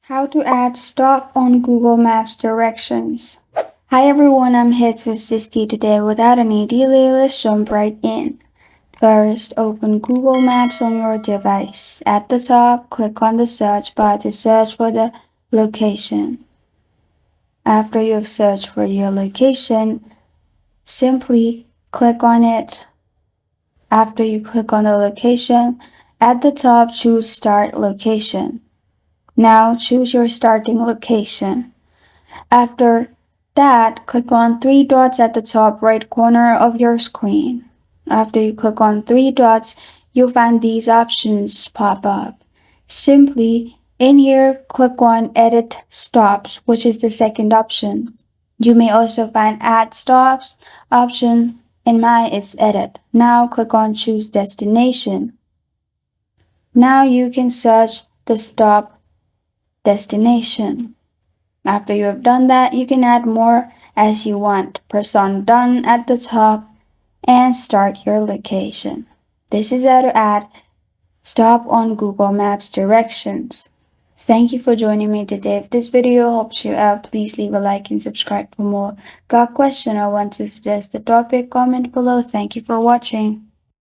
How to add stop on Google Maps directions. Hi everyone, I'm here to assist you today. Without any delay, let's jump right in. First, open Google Maps on your device. At the top, click on the search bar to search for the location. After you have searched for your location, simply click on it. After you click on the location, at the top, choose Start Location. Now choose your starting location. After that, click on three dots at the top right corner of your screen. After you click on three dots, you'll find these options pop up. Simply, in here, click on Edit Stops, which is the second option. You may also find Add Stops option. In mine, it's Edit. Now click on Choose Destination. Now you can search the stop destination. After you have done that, you can add more as you want. Press on Done at the top and start your location. This is how to add stop on Google Maps directions. Thank you for joining me today. If this video helps you out, please leave a like and subscribe for more. Got a question or want to suggest a topic? Comment below. Thank you for watching.